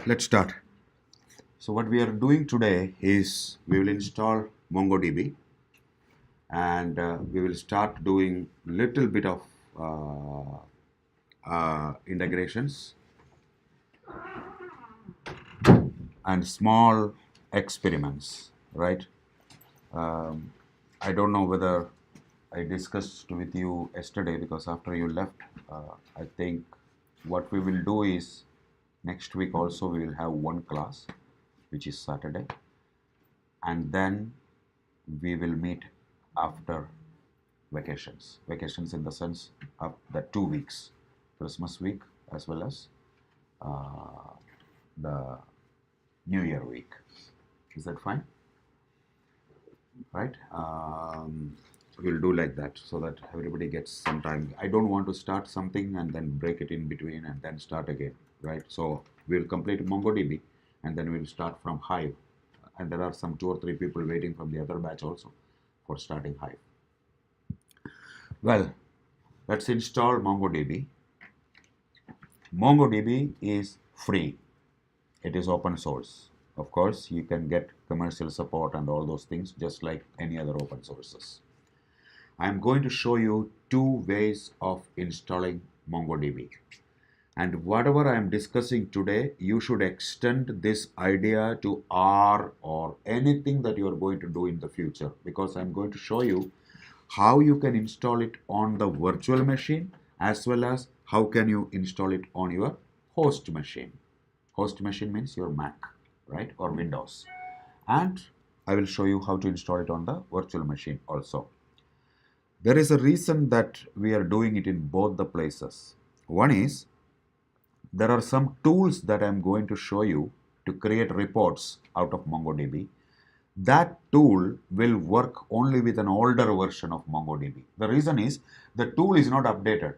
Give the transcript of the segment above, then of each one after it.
Let's start. So what we are doing today is we will install Mongo DB and we will start doing little bit of integrations and small experiments, right? Um, I don't know whether I discussed with you yesterday because after you left, I think what we will do is next week also we will have one class, which is Saturday, and then we will meet after vacations. Vacations in the sense of the 2 weeks, Christmas week as well as uh, the New Year week. Is that fine? Right? We'll do like that so that everybody gets some time. I don't want to start something and then break it in between and then start again, right? So we'll complete MongoDB and then we'll start from Hive. And there are some 2 or 3 people waiting from the other batch also for starting Hive. Well, let's install MongoDB. MongoDB is free. It is open source. Of course, you can get commercial support and all those things just like any other open sources. I'm going to show you 2 ways of installing MongoDB. And whatever I am discussing today, you should extend this idea to R or anything that you are going to do in the future, because I'm going to show you how you can install it on the virtual machine as well as how can you install it on your host machine. Host machine means your Mac, right, or Windows. And I will show you how to install it on the virtual machine also. There is a reason that we are doing it in both the places. One is there are some tools that I'm going to show you to create reports out of MongoDB. That tool will work only with an older version of MongoDB. The reason is the tool is not updated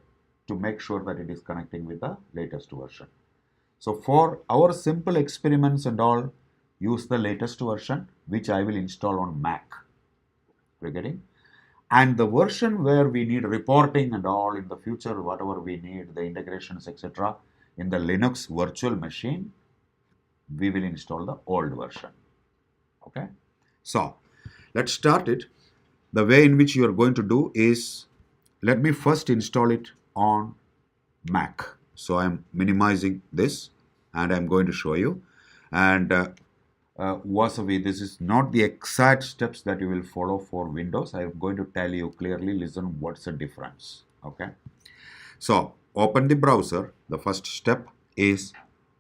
to make sure that it is connecting with the latest version. So for our simple experiments and all, use the latest version, which I will install on Mac. We're getting? And the version where we need reporting and all in the future, whatever we need, the integrations, etc., in the Linux virtual machine, we will install the old version. Okay? So, let's start it. The way in which you are going to do is, let me first install it on Mac. So, I'm minimizing this and I'm going to show you. And Wasabi, this is not the exact steps that you will follow for Windows. I'm going to tell you clearly, listen, what's the difference. Okay. So, open the browser. The first step is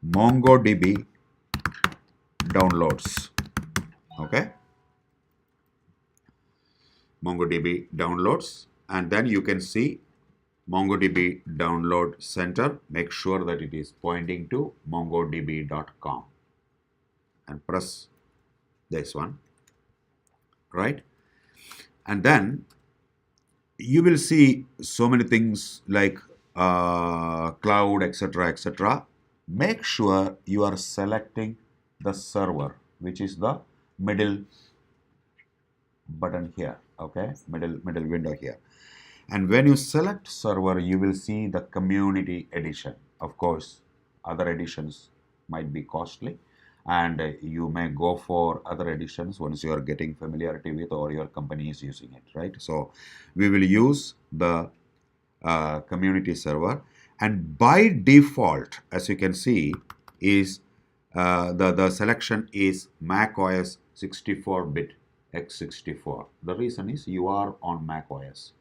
MongoDB downloads. Okay. MongoDB downloads. And then you can see MongoDB download center. Make sure that it is pointing to mongodb.com. And press this one, right? And then you will see so many things like cloud, etc., etc. Make sure you are selecting the server, which is the middle button here, okay? Middle window here. And when you select server, you will see the community edition. Of course, other editions might be costly, and you may go for other editions once you are getting familiarity with or your company is using it, right? So we will use the community server, and by default, as you can see, is the selection is Mac OS 64-bit x64. The reason is you are on Mac OS.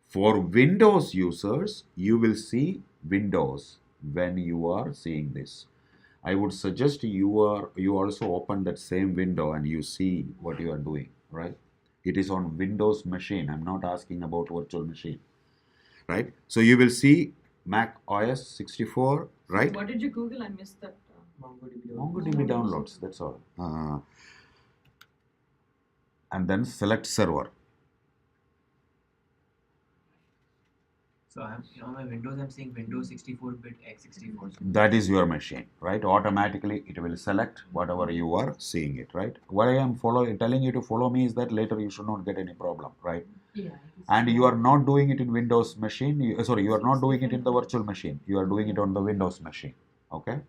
For Windows users, you will see Windows when you are seeing this. I would suggest you also open that same window and you see what you are doing, right? It is on Windows machine. I'm not asking about virtual machine, right? So you will see Mac OS 64, right? What did you Google? I missed that. MongoDB downloads, that's all. And then select server. So on my Windows, I'm seeing Windows 64-bit x64. That is your machine, right? Automatically, it will select whatever you are seeing it, right? What I am telling you to follow me is that later you should not get any problem, right? Yeah. And you are not doing it in Windows machine. You are not doing it in the virtual machine. You are doing it on the Windows machine, okay?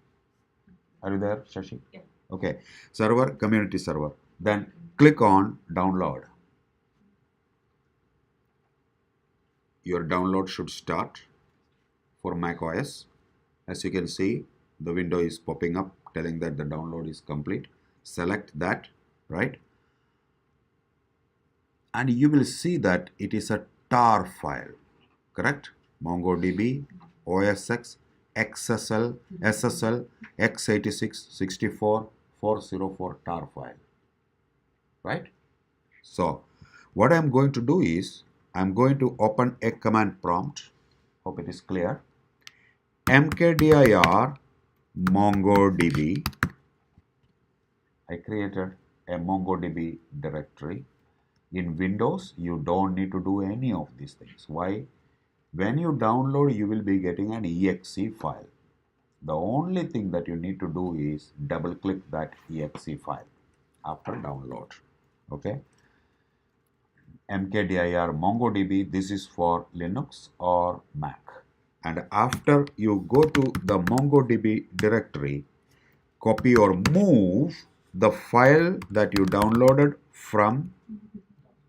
Are you there, Shashi? Yeah. Okay. Server, community server. Then click on download. Your download should start for Mac OS. As you can see, the window is popping up telling that the download is complete. Select that, right? And you will see that it is a tar file, correct? MongoDB, OSX, XSL, SSL, x86, 64, 404 tar file, right? So, what I'm going to do is, I'm going to open a command prompt. Hope it is clear. mkdir MongoDB. I created a MongoDB directory. In Windows, you don't need to do any of these things. Why? When you download, you will be getting an exe file. The only thing that you need to do is double click that exe file after download. Okay. mkdir MongoDB, this is for Linux or Mac. And after you go to the MongoDB directory, copy or move the file that you downloaded from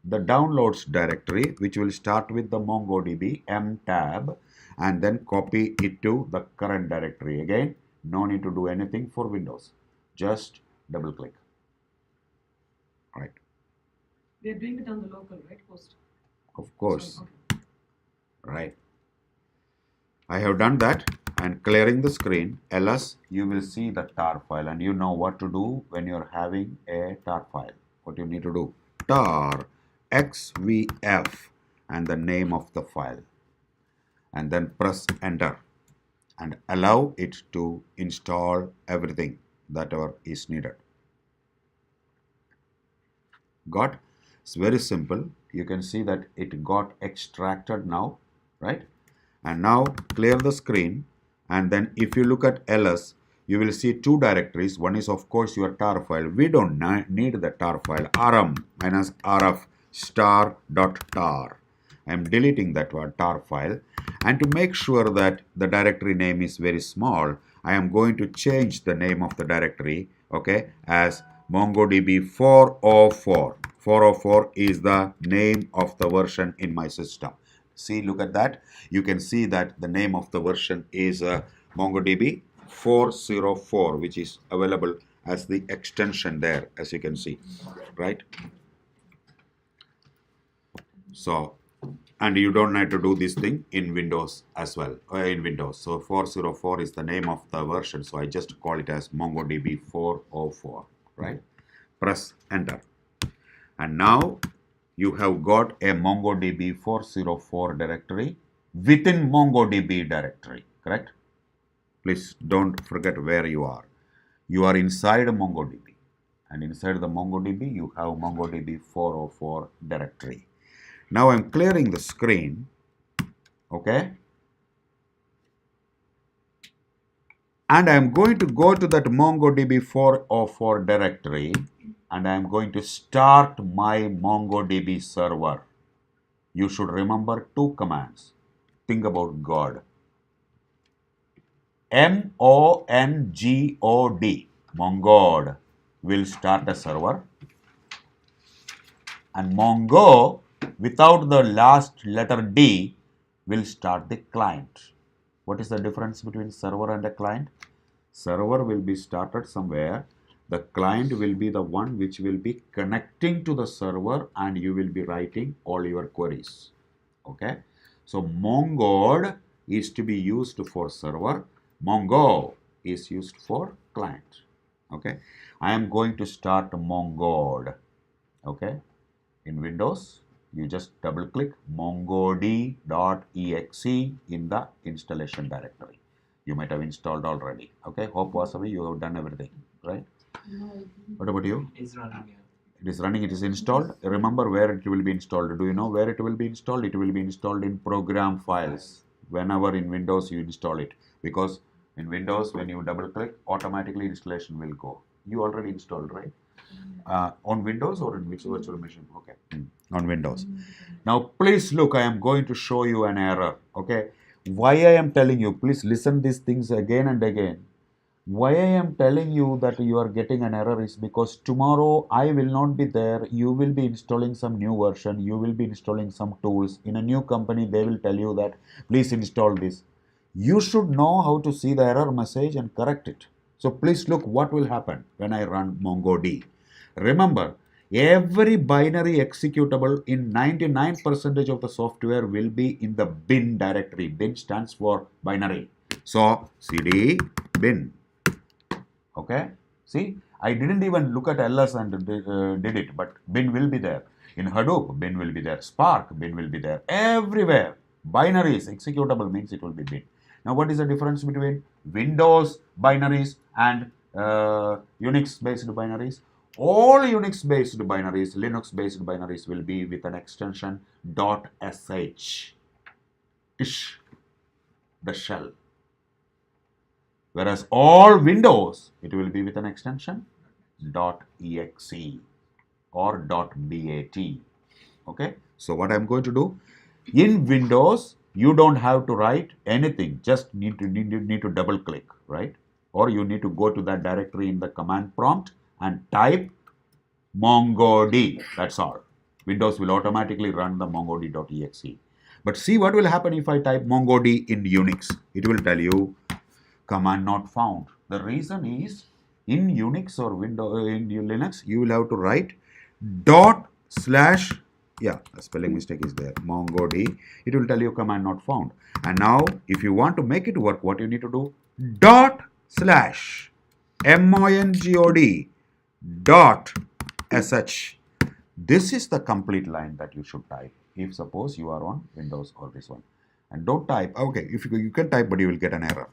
the downloads directory, which will start with the MongoDB mtab, and then copy it to the current directory. Again, no need to do anything for Windows. Just double click. Right. We are doing it on the local, right? Host. Of course. Okay. Right. I have done that and clearing the screen. ls, you will see the tar file, and you know what to do when you're having a tar file. What you need to do, tar xvf and the name of the file, and then press enter and allow it to install everything that is needed. Got? It's very simple. You can see that it got extracted now, right? And now clear the screen, and then if you look at ls, you will see two directories. One is of course your tar file. We don't need the tar file. rm minus rf star.tar. I am deleting that tar file, and to make sure that the directory name is very small, I am going to change the name of the directory, okay, as MongoDB 404. 404 is the name of the version in my system. See, look at that. You can see that the name of the version is MongoDB 404, which is available as the extension there, as you can see, right? So, and you don't need to do this thing in Windows as well, in Windows. So 404 is the name of the version. So I just call it as MongoDB 404, right? Press enter. And now you have got a MongoDB 404 directory within MongoDB directory, correct? Please don't forget where you are. You are inside MongoDB, and inside the MongoDB you have MongoDB 404 directory. Now I'm clearing the screen, okay? And I'm going to go to that MongoDB 404 directory, and I'm going to start my MongoDB server. You should remember two commands. Think about God. M-O-N-G-O-D, Mongod, will start a server. And Mongo, without the last letter D, will start the client. What is the difference between server and a client? Server will be started somewhere. The client will be the one which will be connecting to the server, and you will be writing all your queries. Okay. So Mongod is to be used for server. Mongo is used for client. Okay. I am going to start Mongod. Okay. In Windows, you just double click mongod.exe in the installation directory. You might have installed already. Okay. Hope possibly you have done everything, right? What about you? It's running here. It is running, it is installed. Remember where it will be installed. Do you know where it will be installed? It will be installed in program files. Whenever in Windows you install it. Because in Windows, when you double click, automatically installation will go. You already installed, right? On Windows or in which virtual machine? Okay, on Windows. Now, please look, I am going to show you an error. Okay, why I am telling you, please listen these things again and again. Why I am telling you that you are getting an error is because tomorrow I will not be there. You will be installing some new version. You will be installing some tools. In a new company, they will tell you that please install this. You should know how to see the error message and correct it. So please look what will happen when I run Mongo D. Remember, every binary executable in 99% of the software will be in the bin directory. Bin stands for binary. So cd bin. Okay, see, I didn't even look at ls and did it, but bin will be there. In Hadoop, bin will be there. Spark, bin will be there. Everywhere. Binaries, executable means it will be bin. Now, what is the difference between Windows binaries and Unix-based binaries? All Unix-based binaries, Linux-based binaries will be with an extension .sh, ish, the shell. Whereas all Windows, it will be with an extension .exe or .bat. Okay, so what I'm going to do, in Windows, you don't have to write anything, just need to double click, right? Or you need to go to that directory in the command prompt and type MongoD, that's all. Windows will automatically run the mongod.exe. But see what will happen if I type MongoD in Unix. It will tell you command not found. The reason is in Unix or Windows in Linux, you will have to write dot slash, yeah, a spelling mistake is there, MongoD. It will tell you command not found. And now, if you want to make it work, what you need to do? Dot slash MONGOD dot sh. This is the complete line that you should type if suppose you are on Windows or this one. And don't type, okay, if you can type, but you will get an error.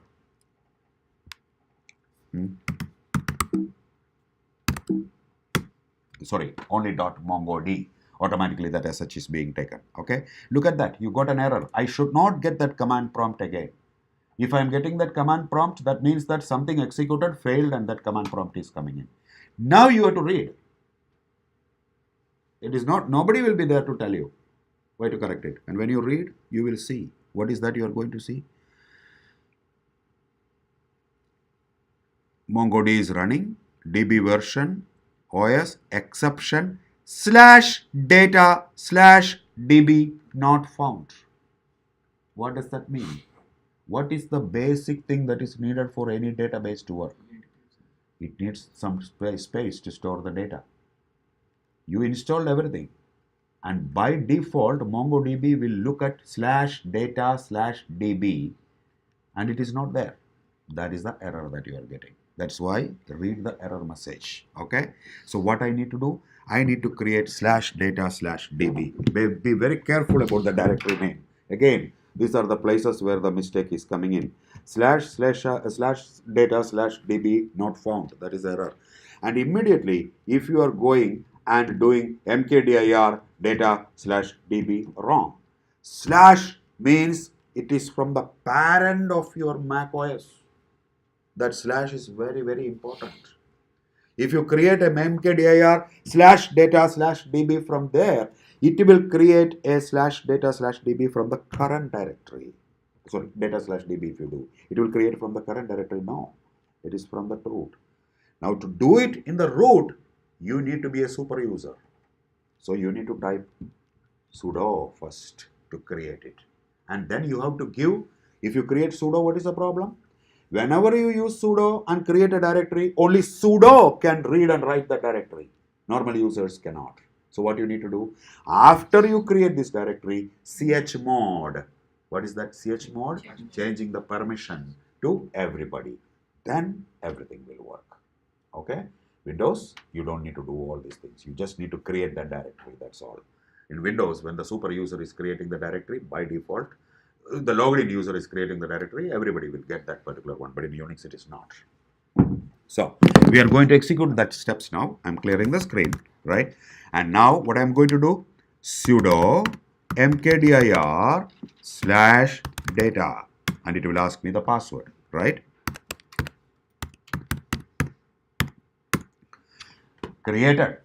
Sorry, only .mongod. Automatically that sh is being taken. Okay, look at that. You got an error. I should not get that command prompt again. If I am getting that command prompt, that means that something executed failed and that command prompt is coming in. Now you have to read. It is not, nobody will be there to tell you why to correct it. And when you read, you will see. What is that you are going to see? MongoD is running, DB version, OS, exception, /data/DB not found. What does that mean? What is the basic thing that is needed for any database to work? It needs some space to store the data. You installed everything. And by default, MongoDB will look at /data/DB and it is not there. That is the error that you are getting. That's why read the error message. Okay. So what I need to do? I need to create /data/DB. Be very careful about the directory name. Again, these are the places where the mistake is coming in. /data/DB not found. That is error. And immediately, if you are going and doing mkdir data/DB wrong. Slash means it is from the parent of your Mac OS. That slash is very, very important. If you create a mkdir /data/DB from there, it will create a /data/DB from the current directory. Sorry, data/DB if you do. It will create from the current directory. No, it is from the root. Now to do it in the root, you need to be a super user. So you need to type sudo first to create it. And then you have to give, if you create sudo, what is the problem? Whenever you use sudo and create a directory, only sudo can read and write the directory. Normal users cannot. So what you need to do, after you create this directory, chmod. What is that chmod? Changing the permission to everybody. Then everything will work. Okay? Windows, you don't need to do all these things. You just need to create that directory. That's all. In Windows, when the super user is creating the directory, by default, the logged in user is creating the directory, everybody will get that particular one. But in Unix, it is not. So, we are going to execute that steps now. I'm clearing the screen, right? And now, what I'm going to do, sudo mkdir /data. And it will ask me the password, right? Created.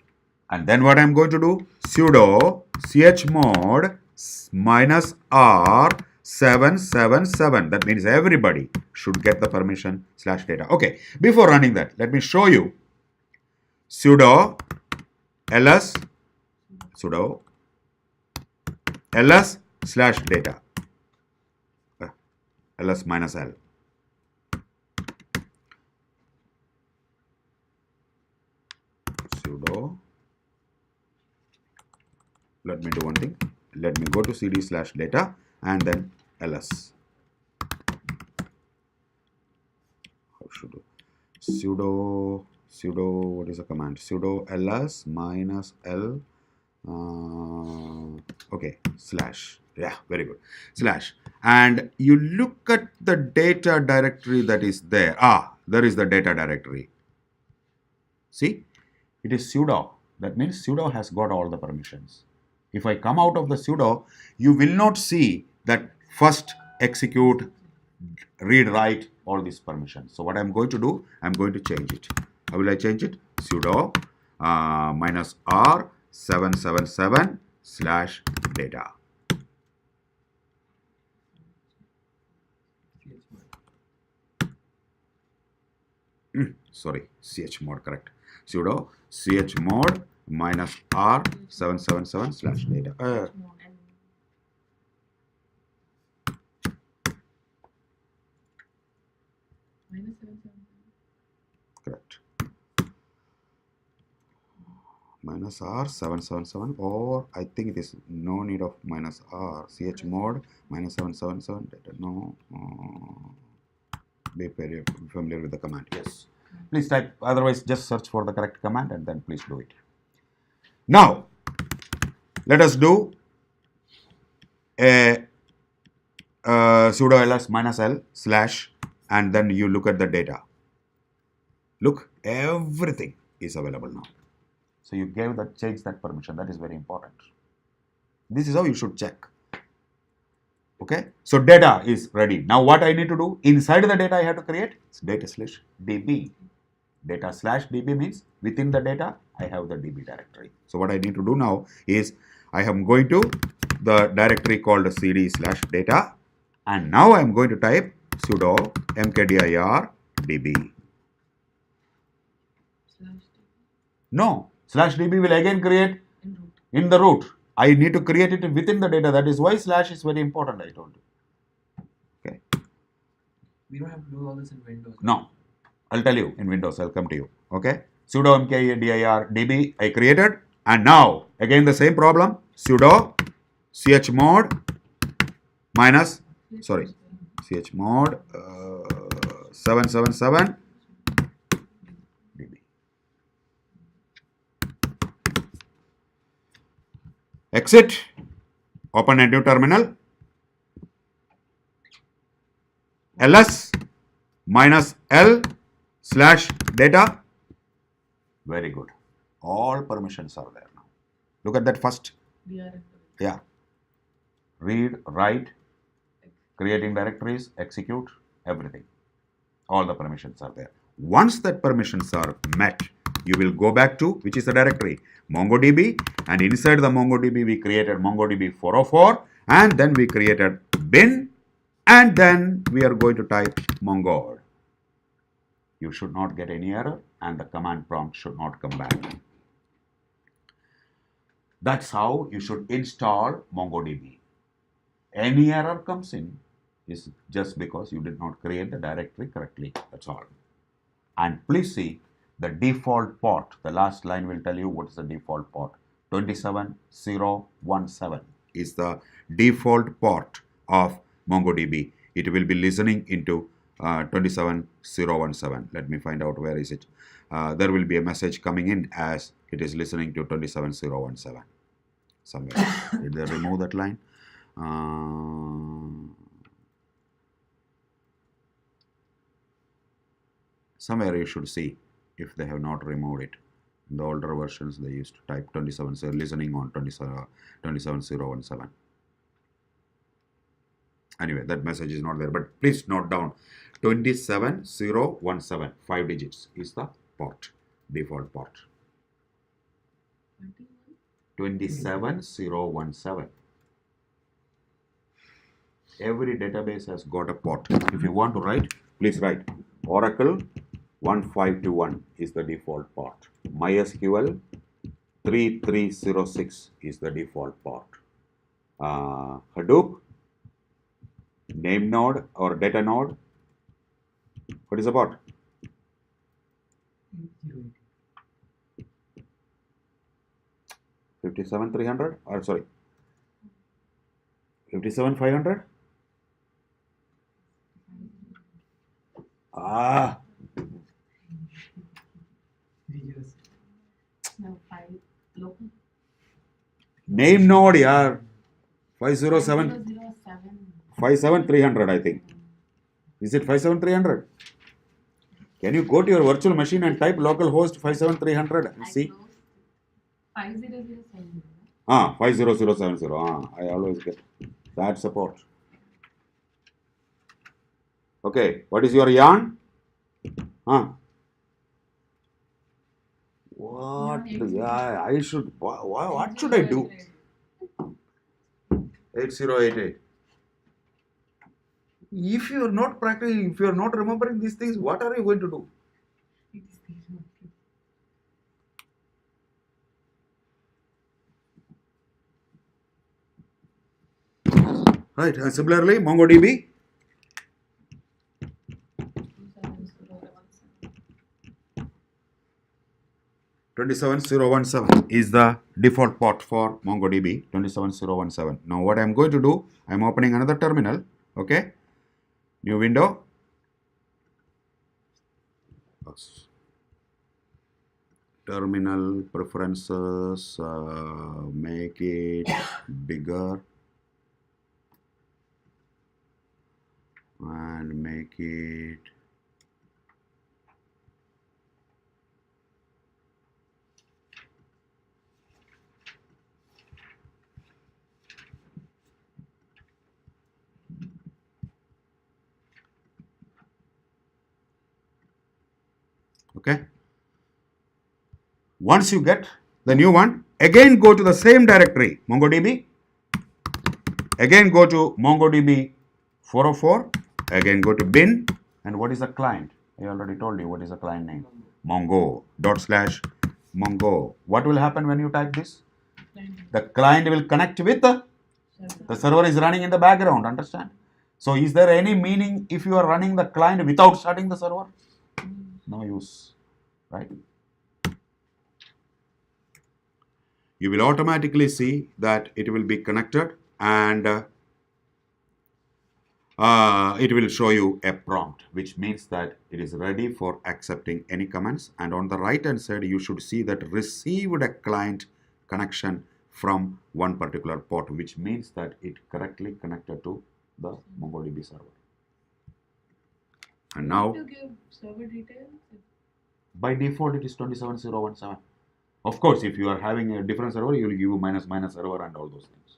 And then what I'm going to do, sudo chmod -r 777. That means everybody should get the permission /data. Okay, before running that, let me show you sudo ls /data ls minus l. Sudo, let me do one thing. Let me go to cd/data and then ls. How should do? Sudo, what is the command? Sudo ls minus l. Okay, slash. Yeah, very good. Slash. And you look at the data directory that is there. There is the data directory. See, it is sudo. That means sudo has got all the permissions. If I come out of the sudo, you will not see that first execute, read, write, all these permissions. So what I'm going to do, I'm going to change it. How will I change it? Sudo minus r 777/data. Sorry, chmod, correct. Sudo chmod minus r 777/data. Correct. Minus r 777, or I think it is no need of minus r. Chmod minus 777 data. No. Be very familiar with the command. Yes. Please type. Otherwise, just search for the correct command and then please do it. Now, let us do a sudo ls minus l slash, and then you look at the data. Look, everything is available now. So you change that permission. That is very important. This is how you should check. Okay, so data is ready. Now what I need to do, inside the data I have to create data/db. Data/db means within the data I have the db directory. So what I need to do now is I am going to the directory called cd/data, and now I am going to type sudo mkdir db. No, /db will again create in the root. I need to create it within the data. That is why slash is very important, I told you. Okay. We don't have to do all this in Windows. No. I'll tell you in Windows. I'll come to you. Okay. Sudo mkdir db I created. And now, again the same problem. Sudo chmod minus, chmod 777 db. Exit, open a new terminal, ls minus l/data. Very good. All permissions are there now. Look at that first. Yeah. Read, write, creating directories, execute, everything. All the permissions are there. Once that permissions are met, you will go back to, which is the directory, MongoDB, and inside the MongoDB we created MongoDB 404, and then we created bin, and then we are going to type Mongo. You should not get any error, and the command prompt should not come back. That's how you should install MongoDB. Any error comes in is just because you did not create the directory correctly. That's all. And please see the default port. The last line will tell you what is the default port. 27017 is the default port of MongoDB. It will be listening into 27017. Let me find out where is it. There will be a message coming in as it is listening to 27017 somewhere. Did they remove that line? Somewhere you should see if they have not removed it. In the older versions they used to type 27, so listening on 27017. Anyway, that message is not there, but please note down 27017, 5 digits is the port, default port. 27017. Every database has got a port. If you want to write, please write. Oracle 1521 is the default port. MySQL 3306 is the default port. Hadoop, name node or data node. What is the port? 57300 or sorry 57500. No, 5 local. Name node, yeah. 507 007. 57300, I think. Is it 57300? Can you go to your virtual machine and type localhost 57300 and see? 50070. 50070. I always get that support. Okay, what is your yarn? What? Yeah, I should. What should I do? 8088. If you are not practicing, if you are not remembering these things, what are you going to do? Right, and similarly, Mongo DB. 27017 is the default port for MongoDB 27017. Now what I am going to do, I am opening another terminal. Okay, new window. Terminal preferences, make it bigger and make it okay. Once you get the new one, again go to the same directory, MongoDB. Again go to MongoDB 404. Again go to bin. And what is the client? I already told you what is the client name. Mongo / Mongo. What will happen when you type this? The client will connect with the server is running in the background. Understand? So is there any meaning if you are running the client without starting the server? No use, right? You will automatically see that it will be connected and it will show you a prompt, which means that it is ready for accepting any commands. And on the right hand side, you should see that received a client connection from one particular port, which means that it correctly connected to the MongoDB server. And now, To give server details. by default, it is 27017. Of course, if you are having a different server, you will give -- server and all those things.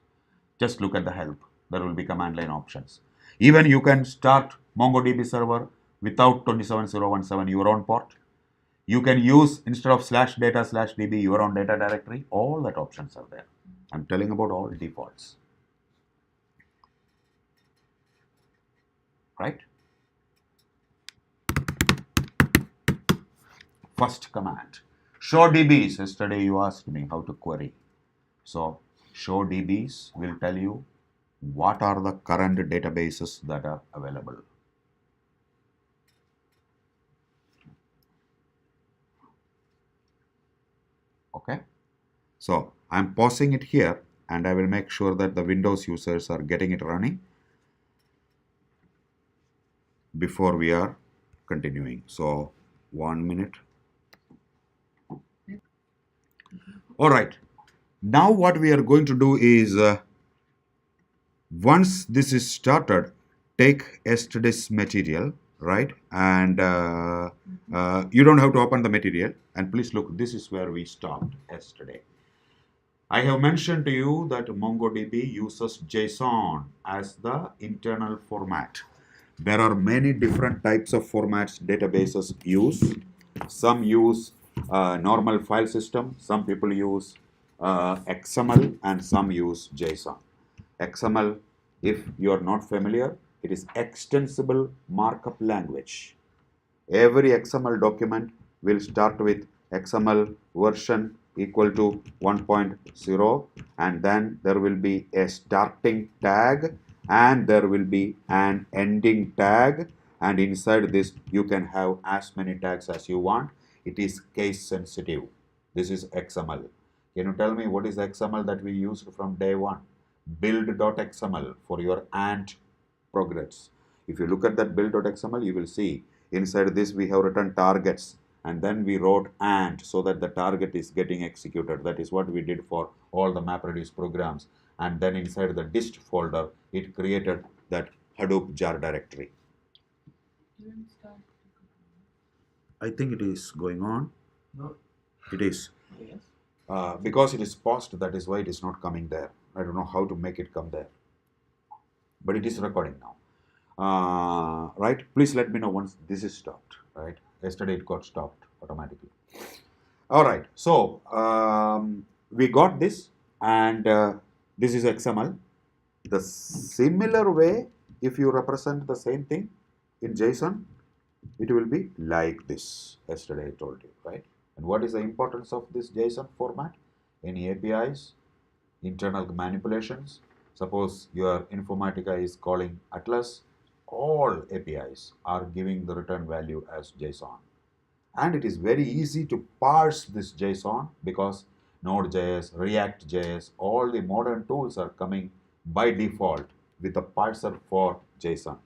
Just look at the help. There will be command line options. Even you can start MongoDB server without 27017, your own port. You can use, instead of /data/db, your own data directory. All that options are there. I'm telling about all defaults. Right? First command. Show DBs. Yesterday you asked me how to query. So show DBs will tell you what are the current databases that are available. Okay. So I'm pausing it here and I will make sure that the Windows users are getting it running before we are continuing. So 1 minute. All right. Now what we are going to do is once this is started, take yesterday's material, right? And you don't have to open the material. And please look, this is where we stopped yesterday. I have mentioned to you that MongoDB uses JSON as the internal format. There are many different types of formats databases use. Some use normal file system. Some people use XML and some use JSON. XML If you are not familiar, it is extensible markup language. Every XML document will start with XML version equal to 1.0, and then there will be a starting tag and there will be an ending tag, and inside this you can have as many tags as you want. It is case sensitive. This is XML. Can you tell me what is XML that we used from day one? Build.xml for your AND progress. If you look at that build.xml, you will see inside this we have written targets, and then we wrote AND so that the target is getting executed. That is what we did for all the MapReduce programs. And then inside the dist folder, it created that Hadoop jar directory. Didn't start. I think it is going on. No. It is. Yes. Because it is paused, that is why it is not coming there. I don't know how to make it come there. But it is recording now. Right? Please let me know once this is stopped. Right? Yesterday it got stopped automatically. All right. So we got this, and this is XML. The similar way, if you represent the same thing in JSON, it will be like this. Yesterday I told you, right? And what is the importance of this JSON format? Any APIs, internal manipulations. Suppose your Informatica is calling Atlas, all APIs are giving the return value as JSON. And it is very easy to parse this JSON because Node.js, React.js, all the modern tools are coming by default with a parser for JSON.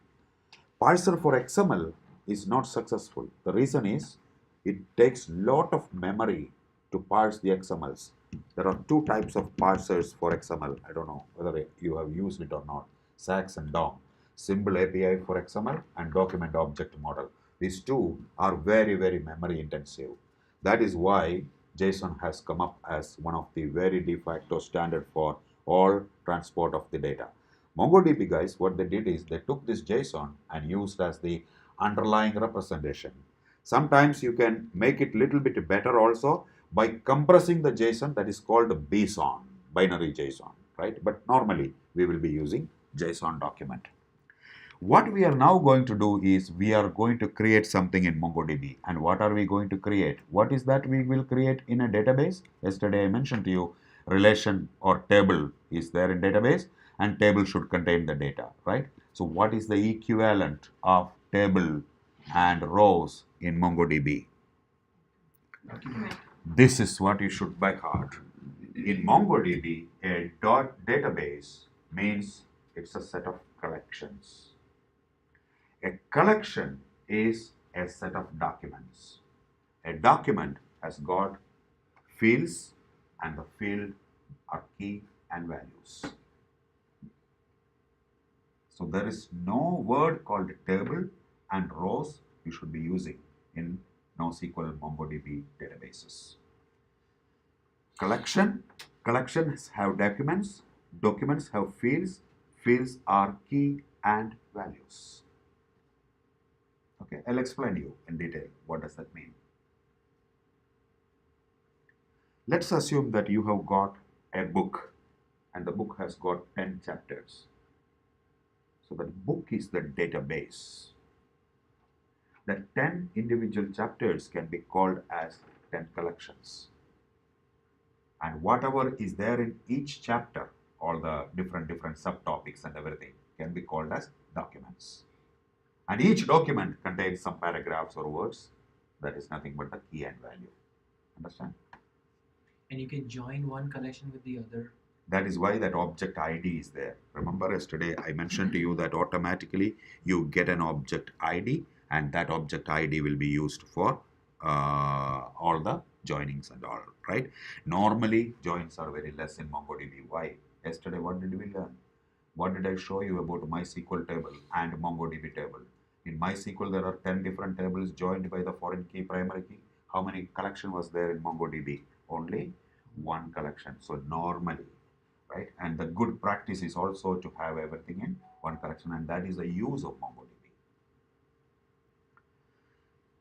Parser for XML is not successful. The reason is it takes lot of memory to parse the XMLs. There are two types of parsers for XML. I don't know whether you have used it or not. SAX and DOM. Symbol API for XML and document object model. These two are very, very memory intensive. That is why JSON has come up as one of the very de facto standard for all transport of the data. MongoDB guys, what they did is they took this JSON and used as the underlying representation. Sometimes you can make it little bit better also by compressing the JSON, that is called BSON, binary JSON, right? But normally we will be using JSON document. What we are now going to do is we are going to create something in MongoDB. And what are we going to create? What is that we will create in a database? Yesterday I mentioned to you relation or table is there in database, and table should contain the data, right? So what is the equivalent of table and rows in MongoDB? Document. This is what you should by heart. In MongoDB, a database means it's a set of collections. A collection is a set of documents. A document has got fields, and the field are key and values. So there is no word called table and rows you should be using in NoSQL MongoDB databases. Collections have documents, documents have fields, fields are key and values. Okay, I'll explain you in detail what does that mean. Let's assume that you have got a book and the book has got 10 chapters. So the book is the database. The 10 individual chapters can be called as 10 collections. And whatever is there in each chapter, all the different subtopics and everything can be called as documents. And each document contains some paragraphs or words. That is nothing but the key and value. Understand? And you can join one collection with the other. That is why that object ID is there. Remember yesterday I mentioned to you that automatically you get an object ID, and that object ID will be used for all the joinings and all, right? Normally joins are very less in MongoDB. Why? Yesterday what did we learn? What did I show you about MySQL table and MongoDB table? In MySQL there are 10 different tables joined by the foreign key, primary key. How many collection was there in MongoDB? Only one collection. So normally, right? And the good practice is also to have everything in one collection, and that is the use of MongoDB.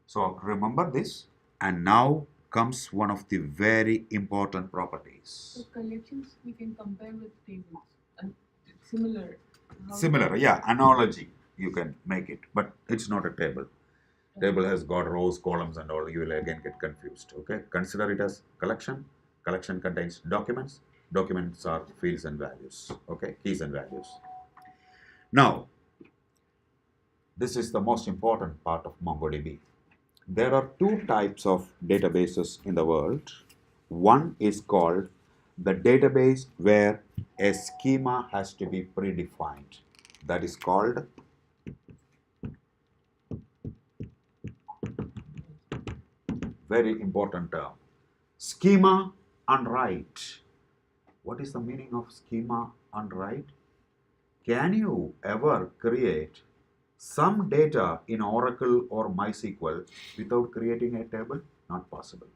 So remember this, and now comes one of the very important properties. So collections we can compare with tables and it's similar. Similar, yeah, analogy, you can make it, but it's not a table. Table has got rows, columns and all, you will again get confused, okay? Consider it as collection. Collection contains documents. Documents are fields and values, okay? Keys and values. Now, this is the most important part of MongoDB. There are two types of databases in the world. One is called the database where a schema has to be predefined. That is called very important term. Schema and write. What is the meaning of schema and write? Can you ever create some data in Oracle or MySQL without creating a table? Not possible.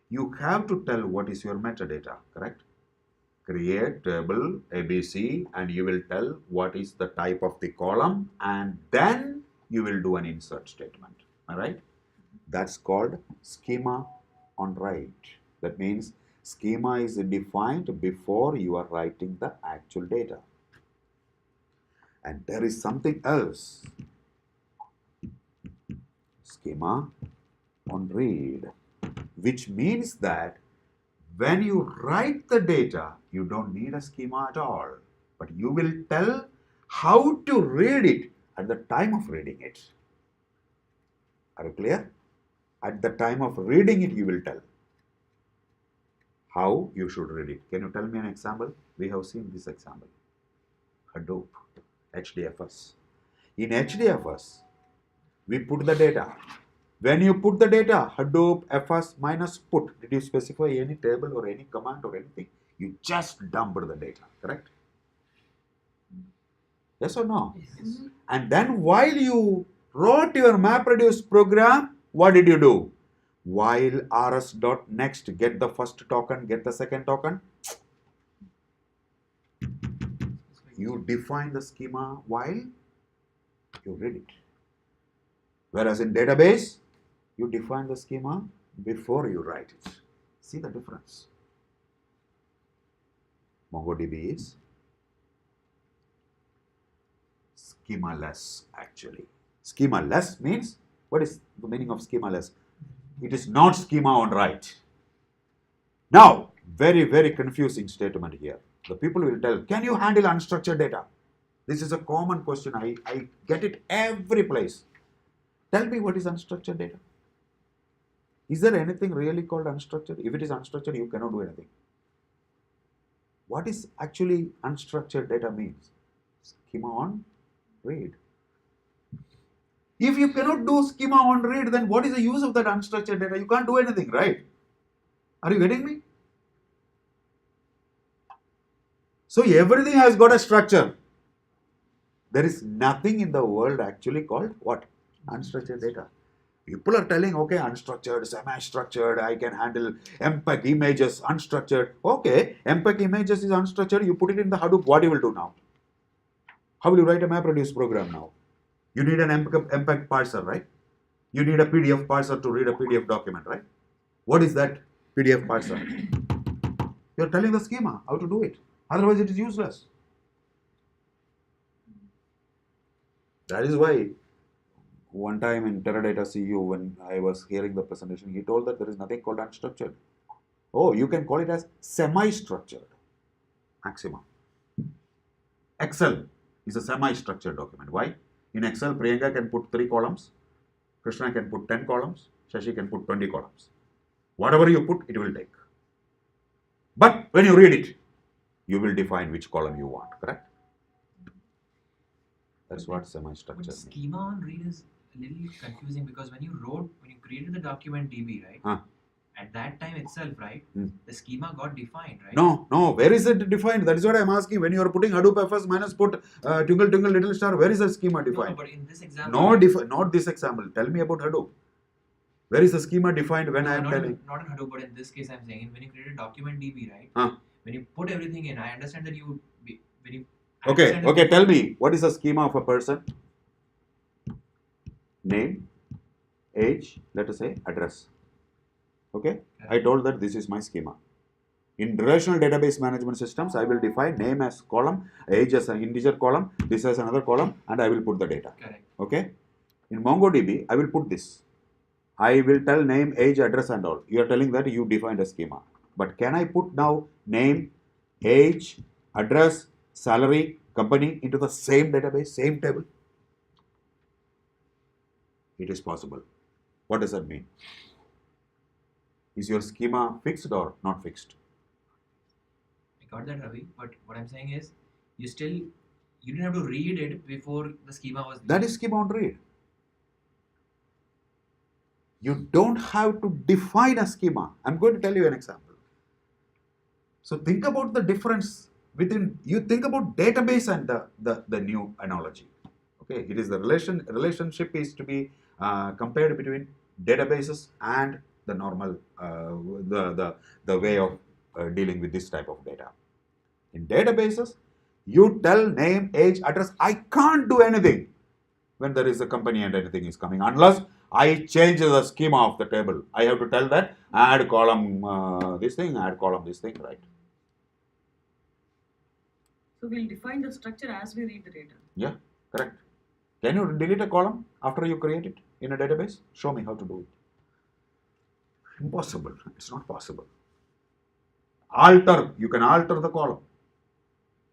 You have to tell what is your metadata, correct? Create table ABC and you will tell what is the type of the column and then you will do an insert statement. All right? That's called schema on write. That means schema is defined before you are writing the actual data. And there is something else. Schema on read, which means that when you write the data, you don't need a schema at all, but you will tell how to read it at the time of reading it. Are you clear? At the time of reading it, you will tell how you should read it. Can you tell me an example? We have seen this example. Hadoop, HDFS. In HDFS, we put the data. When you put the data, Hadoop fs minus put, did you specify any table or any command or anything? You just dumped the data, correct? Yes or no? Yes. And then while you wrote your MapReduce program, what did you do? While rs.next, get the first token, get the second token. You define the schema while you read it. Whereas in database, you define the schema before you write it. See the difference? MongoDB is schemaless actually. Schemaless means, what is the meaning of schemaless? It is not schema on write. Now, very, very confusing statement here. The people will tell, can you handle unstructured data? This is a common question. I get it every place. Tell me what is unstructured data. Is there anything really called unstructured? If it is unstructured, you cannot do anything. What is actually unstructured data means? Schema on read. If you cannot do schema on read, then what is the use of that unstructured data? You can't do anything, right? Are you getting me? So everything has got a structure. There is nothing in the world actually called what? Unstructured data. People are telling, okay, unstructured, semi-structured, I can handle MPEG images, unstructured. Okay, MPEG images is unstructured, you put it in the Hadoop, what you will do now? How will you write a MapReduce program now? You need an MPEG parser, right? You need a PDF parser to read a PDF document, right? What is that PDF parser? You're telling the schema how to do it. Otherwise, it is useless. That is why one time in Teradata CEO, when I was hearing the presentation, he told that there is nothing called unstructured. Oh, you can call it as semi-structured. Maximum. Excel is a semi-structured document. Why? In Excel, Priyanka can put 3 columns, Krishna can put 10 columns, Shashi can put 20 columns. Whatever you put, it will take. But when you read it, you will define which column you want, correct? That's what semi-structured But means. schema on read is a little confusing because when you created the document DB, right? At that time itself, right? The schema got defined, right? No, where is it defined? That is what I am asking. When you are putting Hadoop fs minus put twinkle twinkle little star, where is the schema No, defined? but in this example, Not this example. Tell me about Hadoop. Where is the schema defined when I am not telling? not in Hadoop, but in this case, I'm saying when you create a document DB, right? When you put everything in, I understand that when you Okay, tell me, what is the schema of a person? Name, age, let us say address. Okay, I told that this is my schema. In relational database management systems, I will define name as column, age as an integer column, this as another column, and I will put the data. Correct. Okay? In Mongo DB, I will put this. I will tell name, age, address, and all. You are telling that you defined a schema. But can I put now name, age, address, salary, company into the same database, same table? It is possible. What does that mean? Is your schema fixed or not fixed? I got that, Ravi. But what I'm saying is, you didn't have to read it before the schema was. That is schema on read. You don't have to define a schema. I'm going to tell you an example. So think about the difference within, you think about database and the new analogy. Okay, it is the relationship is to be compared between databases and the normal, the way of dealing with this type of data. In databases, you tell name, age, address. I can't do anything when there is a company and anything is coming unless I change the schema of the table. I have to tell that add column this thing, add column this thing, right? So we'll define the structure as we read the data. Yeah, correct. Can you delete a column after you create it in a database? Show me how to do it. Impossible. It's not possible. You can alter the column.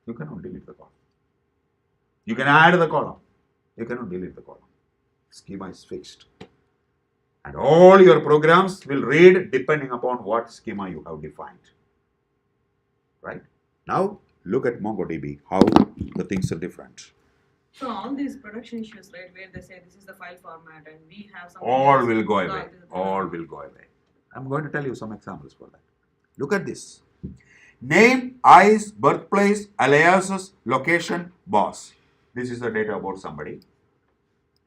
You cannot delete the column. You can add the column. You cannot delete the column. Schema is fixed. And all your programs will read depending upon what schema you have defined. Right? Now, look at MongoDB, how the things are different. So all these production issues, right, where they say this is the file format and we have some. All will go away. All will go away. I'm going to tell you some examples for that. Look at this. Name, eyes, birthplace, aliases, location, boss. This is the data about somebody.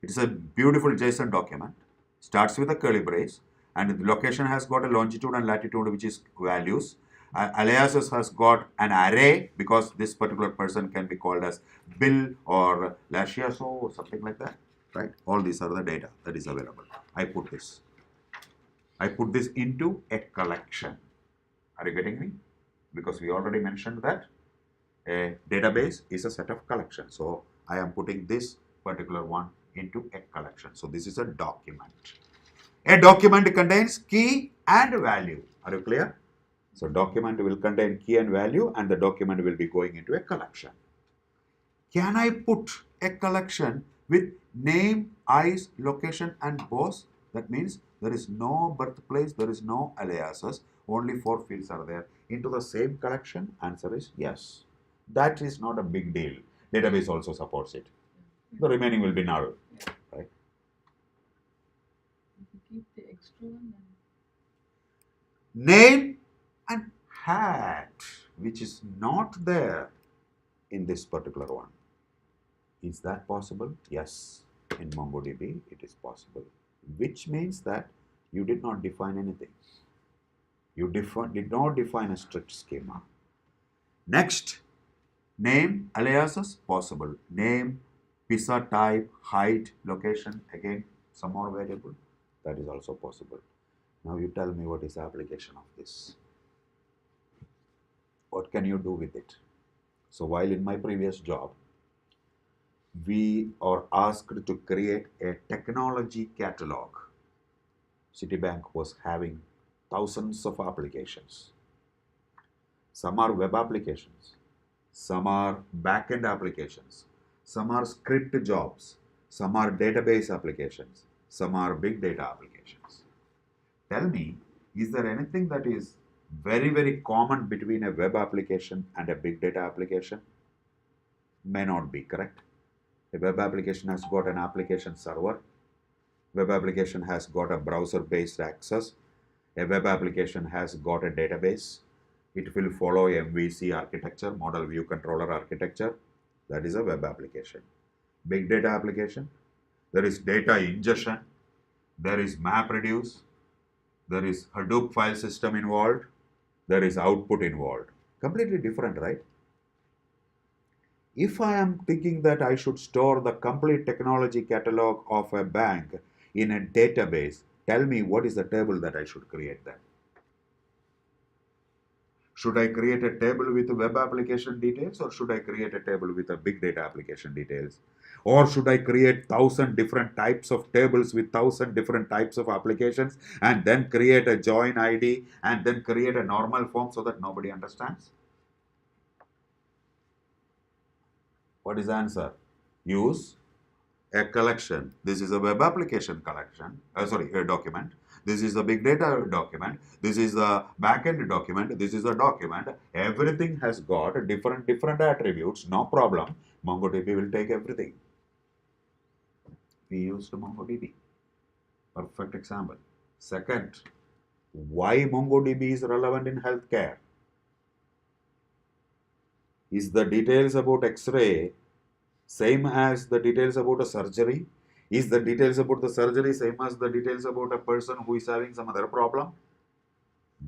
It's a beautiful JSON document. Starts with a curly brace, and the location has got a longitude and latitude, which is values. Aliases has got an array because this particular person can be called as Bill or Lasciaso or something like that. Right? All these are the data that is available. I put this into a collection. Are you getting me? Because we already mentioned that a database is a set of collections. So I am putting this particular one into a collection. So this is a document. A document contains key and value. Are you clear? So document will contain key and value, and the document will be going into a collection. Can I put a collection with name, eyes, location, and boss? That means there is no birthplace, there is no aliases, only 4 fields are there. Into the same collection? Answer is yes. That is not a big deal. Database also supports it. The remaining will be null. Right? If you keep the extra one, then. Name and hat, which is not there in this particular one. Is that possible? Yes. In MongoDB, it is possible. Which means that you did not define anything. You did not define a strict schema. Next, name, aliases, possible. Name, pizza type, height, location, again, some more variable. That is also possible. Now you tell me what is the application of this. What can you do with it? So while in my previous job, we are asked to create a technology catalog. Citibank was having thousands of applications. Some are web applications, some are back-end applications, some are script jobs, some are database applications, some are big data applications. Tell me, is there anything that is very, very common between a web application and a big data application? May not be, correct? A web application has got an application server. Web application has got a browser-based access. A web application has got a database. It will follow MVC architecture, model view controller architecture. That is a web application. Big data application, there is data ingestion, there is MapReduce, there is Hadoop file system involved, there is output involved. Completely different, right? If I am thinking that I should store the complete technology catalog of a bank in a database, tell me what is the table that I should create then? Should I create a table with web application details, or should I create a table with a big data application details? Or should I create 1,000 different types of tables with 1,000 different types of applications and then create a join ID and then create a normal form so that nobody understands? What is the answer? Use a collection. This is a web application collection, a document. This is a big data document. This is a backend document. This is a document. Everything has got different attributes. No problem. MongoDB will take everything. We used MongoDB. Perfect example. Second, why MongoDB is relevant in healthcare? Is the details about X-ray same as the details about a surgery? Is the details about the surgery same as the details about a person who is having some other problem?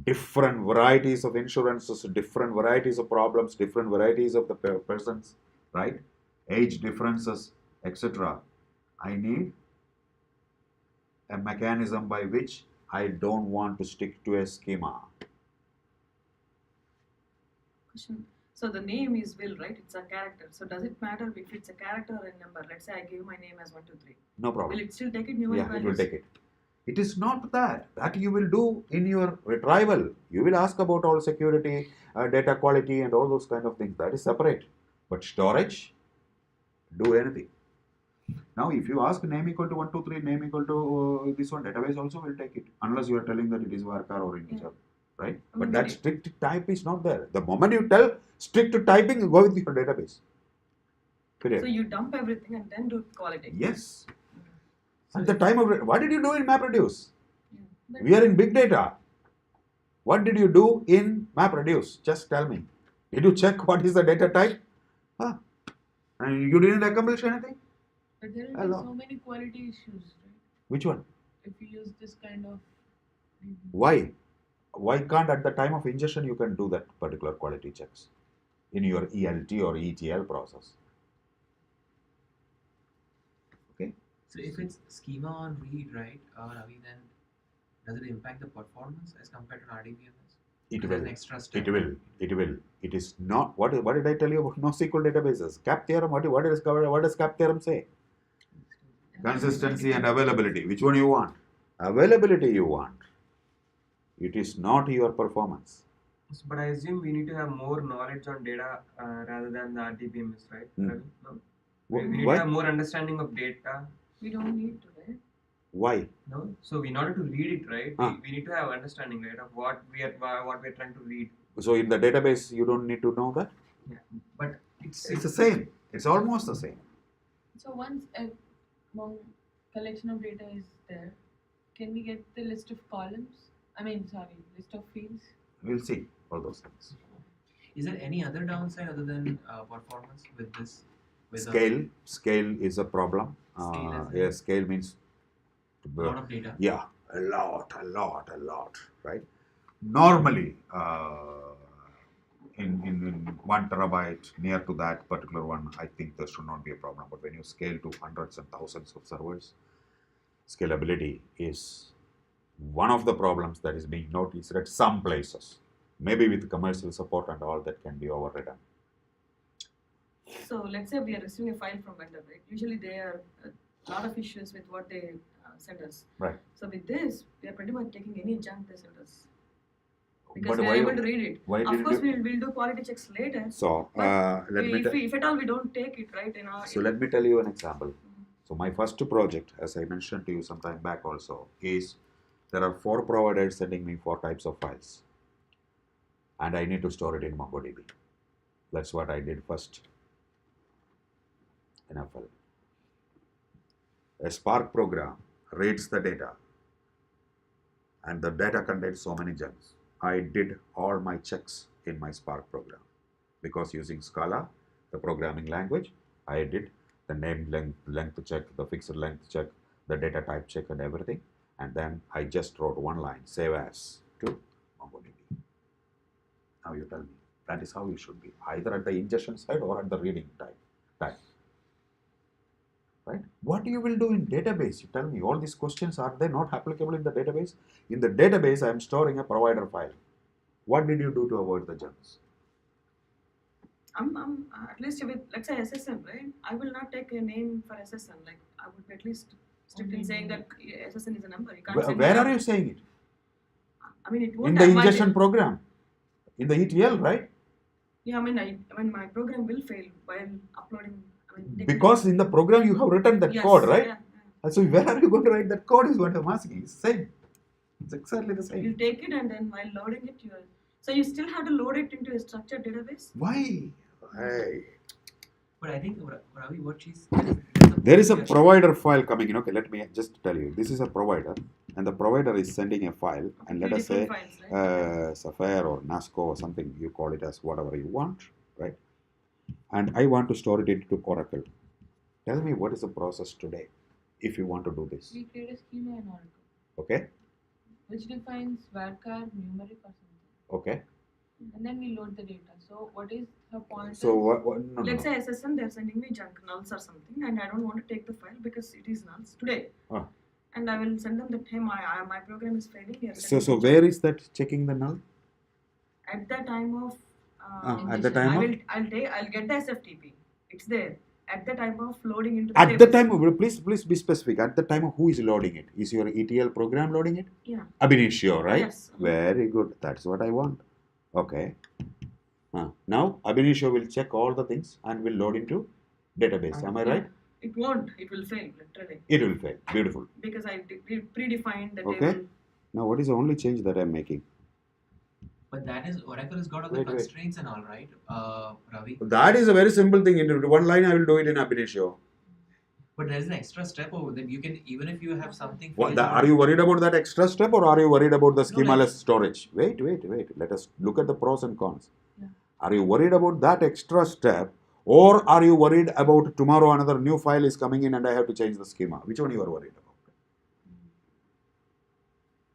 Different varieties of insurances, different varieties of problems, different varieties of the persons, right? Age differences, etc. I need a mechanism by which I don't want to stick to a schema. Question. So the name is Will, right? It's a character. So does it matter if it's a character or a number? Let's say I give my name as 1, 2, 3. No problem. Will it still take it numeric Yeah, values? it will take it. It is not that. That you will do in your retrieval. You will ask about all security, data quality and all those kind of things. That is separate. But storage, do anything. Now, if you ask name equal to 1, 2, 3, name equal to this one, database also will take it. Unless you are telling that it is varchar or integer. Right? But that strict type is not there. The moment you tell strict typing, you go with your database. Period. So you dump everything and then do quality. Yes. At the time of what did you do in MapReduce? Yeah. We are in big data. What did you do in MapReduce? Just tell me. Did you check what is the data type? And you didn't accomplish anything? But there will be so many quality issues, right? Which one? If you use this kind of. Why? Why can't at the time of ingestion you can do that particular quality checks in your ELT or ETL process? Okay. So if it's schema on read, right, Ravi, then does it impact the performance as compared to RDBMS? It There's will. an extra step. It will. It will. It is not. What did I tell you about NoSQL databases? CAP theorem. What does CAP theorem say? Consistency and availability. Which one you want? Availability you want. It is not your performance. But I assume we need to have more knowledge on data rather than the RDBMS, right? Ravi? No? We need Why? to have more understanding of data. We don't need to, right? Why? No. So in order to read it, right, we need to have understanding, right, of what we are trying to read. So in the database you don't need to know that? Yeah. But it's the same. It's almost the same. So once a collection of data is there, can we get the list of columns? List of fields? We'll see all those things. Is there any other downside other than performance with this? With Scale is a problem. Scale means a lot of data. Yeah, a lot, right? Normally, in 1 terabyte, near to that particular one, I think there should not be a problem. But when you scale to hundreds and thousands of servers, scalability is one of the problems that is being noticed at some places. Maybe with commercial support and all that can be overridden. So let's say we are receiving a file from vendor, right? Usually there are a lot of issues with what they send us. Right. So with this, we are pretty much taking any junk they send us. Because But we are why- able to read it. why Of didn't course, you- we'll do quality checks later. So If at all we don't take it, right? So let me tell you an example. So my first project, as I mentioned to you some time back also, is there are 4 providers sending me 4 types of files. And I need to store it in MongoDB. That's what I did first. NFL. A Spark program reads the data. And the data contains so many chunks. I did all my checks in my Spark program. Because using Scala, the programming language, I did the name length check, the fixed length check, the data type check and everything. And then I just wrote one line, save as to MongoDB. Now you tell me, that is how you should be, either at the ingestion side or at the reading type. Right? What you will do in database? You tell me, all these questions, are they not applicable in the database? In the database, I am storing a provider file. What did you do to avoid the junks? I'm at least with, let's say, SSN, right? I will not take a name for SSN. Like, I would be at least strict in saying that SSN is a number. You can't send Where me are you saying it? I mean, it In won't the have my ingestion program, in the ETL, right? Yeah, I mean, my program will fail while uploading. I mean, taking Because in the program you have written that yes, code, right? Yeah. And so where are you going to write that code is what I'm asking. It's the same. It's exactly the You same. take it and then while loading it, so you still have to load it into a structured database. Why? But I think Ravi, what she's There is a provider file coming in. Okay, let me just tell you. This is a provider, and the provider is sending a file, and let Three us say different files, right? Sapphire or NASCO or something. You call it as whatever you want, right? And I want to store it into Oracle. Tell me what is the process today if you want to do this. We create a schema in Oracle, Okay? which defines varchar numeric or something. Okay. And then we load the data. So what is her point? So what no, Let's say SSN, they're sending me junk nulls or something, and I don't want to take the file because it is nulls today. And I will send them that, hey, my program is failing. So where is that checking the null? At the time of At the time of? I'll get the SFTP. It's there. At the time of loading into At the tables. time, please be specific. At the time of who is loading it? Is your ETL program loading it? Yeah. Abinishio, right? Yes. Very good. That's what I want. Okay. Now Abinishio will check all the things and will load into database. Am I right? It won't. It will fail, literally. It will fail. Beautiful. Because I predefined the Okay. table. Now what is the only change that I'm making? But that is Oracle has got all the Wait. constraints and all, right, Ravi? That is a very simple thing. In one line, I will do it in Abinishio. But there's an extra step over that you can, even if you have something. Are you worried about that extra step or are you worried about the No, schemaless storage? Wait. Let us look at the pros and cons. Yeah. Are you worried about that extra step or are you worried about tomorrow another new file is coming in and I have to change the schema? Which one you are worried about?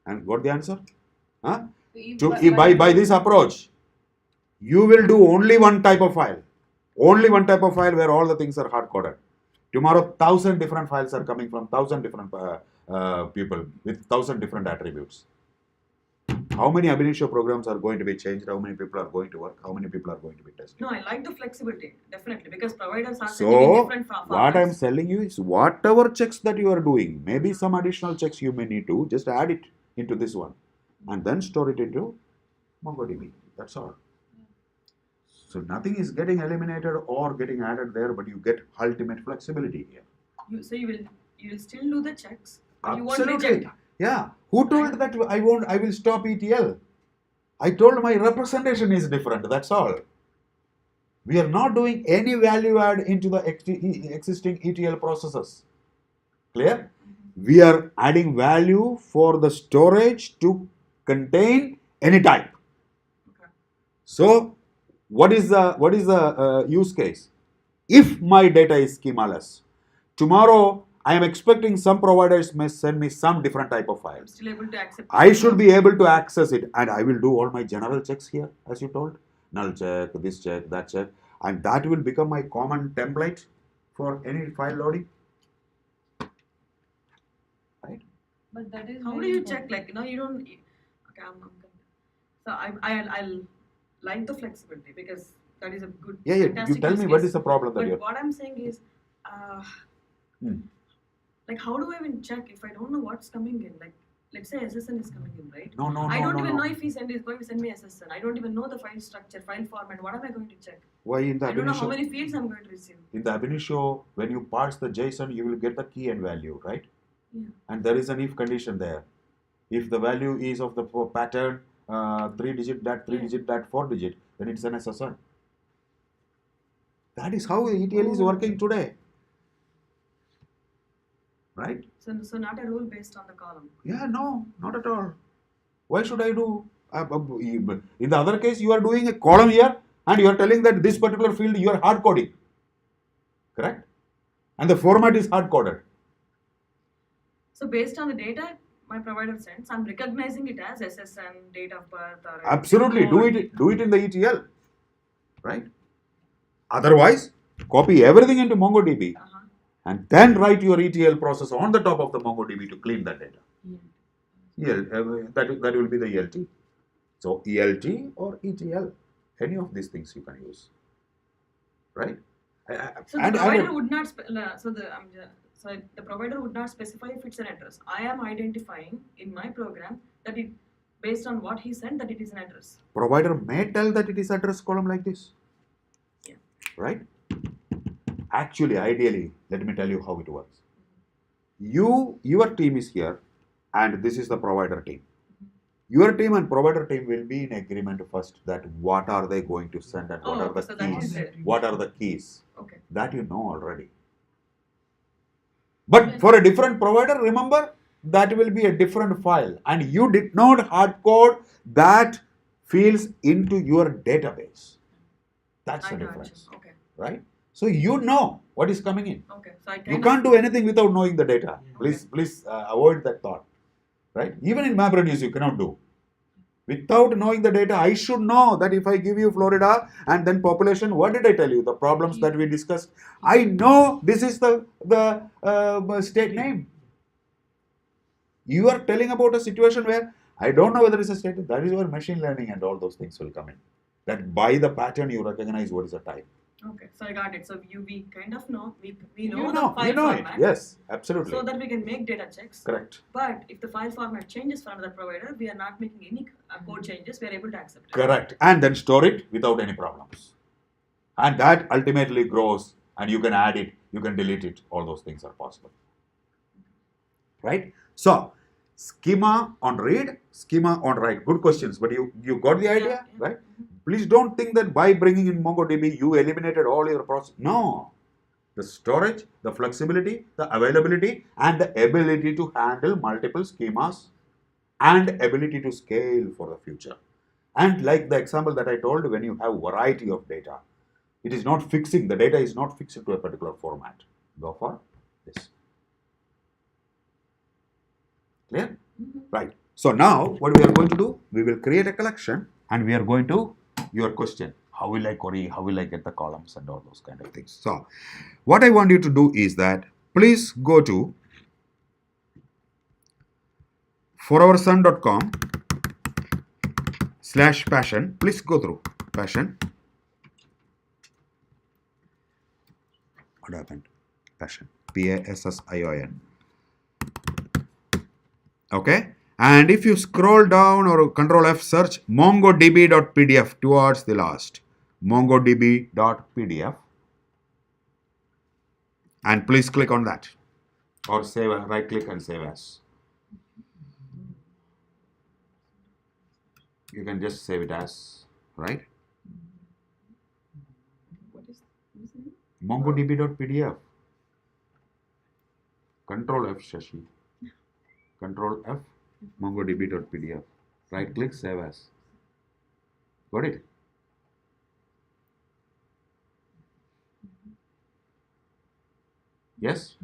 And got the answer? Huh? By this approach, you will do only one type of file. Only one type of file where all the things are hard-coded. Tomorrow, 1,000 different files are coming from 1,000 different people with 1,000 different attributes. How many Ab initio programs are going to be changed? How many people are going to work? How many people are going to be tested? No, I like the flexibility, definitely, because providers are So, sending in different formats. what I'm telling you is whatever checks that you are doing, maybe some additional checks you may need to, just add it into this one and then store it into Mongo DB. That's all. So nothing is getting eliminated or getting added there, but you get ultimate flexibility here. You will still do the checks, but you won't Absolutely. reject. Yeah. Who told that I will stop ETL? I told my representation is different. That's all. We are not doing any value add into the existing ETL processes. Clear? We are adding value for the storage to contain any type. Okay. So, what is the use case? If my data is schemaless, tomorrow I am expecting some providers may send me some different type of I'm files. still able to accept. I should be able to access it, and I will do all my general checks here, as you told, null check, this check, that check, and that will become my common template for any file loading. Right? But that is How do very you important. check? Like, you don't. Okay, so I'll like the flexibility because that is a good. Yeah. You fantastic tell use me what case. is the problem that But you. what I'm saying is, like, how do I even check if I don't know what's coming in? Like, let's say SSN is coming in, right? No. I don't even know if he's going to send me SSN. I don't even know the file structure, file format. What am I going to check? Why in the I don't know how Ab many fields I'm going to receive. In the Ab initio, when you parse the JSON, you will get the key and value, right? Yeah. And there is an if condition there. If the value is of the pattern 3-digit, that 3-digit, that 4-digit, then it's an SSN. That is how ETL is working today. Right? So not a rule based on the column. Yeah, no, not at all. Why should I do? In the other case, you are doing a column here and you are telling that this particular field you are hard coding. Correct? And the format is hard coded. So based on the data my provider sends, I'm recognizing it as SSN, date of birth, or Absolutely, code. do it in the ETL, right? Otherwise, copy everything into MongoDB and then write your ETL process on the top of the MongoDB to clean that data. That will be the ELT. So ELT or ETL, any of these things you can use, right? So the provider would not the provider would not specify if it's an address. I am identifying in my program that it based on what he sent that it is an address. Provider may tell that it is address column like this, Yeah. right? Actually, ideally, let me tell you how it works. Your team is here, and this is the provider team. Your team and provider team will be in agreement first that what are they going to send and what are the so keys. that is What are the keys? Okay. That you know already. But for a different provider, remember, that will be a different file, and you did not hard code that fields into your database. That's the difference, Okay. right? So you know what is coming in. Okay. So You can't do anything without knowing the data. Please avoid that thought, right? Even in MapReduce, you cannot do. Without knowing the data, I should know that if I give you Florida and then population, what did I tell you? The problems that we discussed. I know this is the state name. You are telling about a situation where I don't know whether it's a state. That is where machine learning and all those things will come in. That by the pattern you recognize what is the type. Okay, so I got it. So we kind of know, we know You the know, file you know format. it. Yes, absolutely. So that we can make data checks. Correct. But if the file format changes for another provider, we are not making any code changes. We are able to accept it. Correct. And then store it without any problems. And that ultimately grows, and you can add it, you can delete it. All those things are possible. Right? So, schema on read, schema on write. Good questions, but you got the idea, Yeah. right? Please don't think that by bringing in Mongo DB, you eliminated all your process. No. The storage, the flexibility, the availability, and the ability to handle multiple schemas and ability to scale for the future. And like the example that I told, when you have variety of data, it is not fixing, the data is not fixed to a particular format. Go for this. Clear? Right. So now what we are going to do, we will create a collection and we are going to, your question, how will I query, how will I get the columns and all those kind of things. So what I want you to do is that please go to forourson.com/passion. Please go through passion. What happened? Passion. PASSION. Okay. And if you scroll down or Control F, search mongodb.pdf towards the last. mongodb.pdf. And please click on that. Or save, right click and save as. You can just save it as, right? What is it? mongodb.pdf. Control F, Shashi. Control F, mongodb.pdf. Right click, save as. Got it? Yes?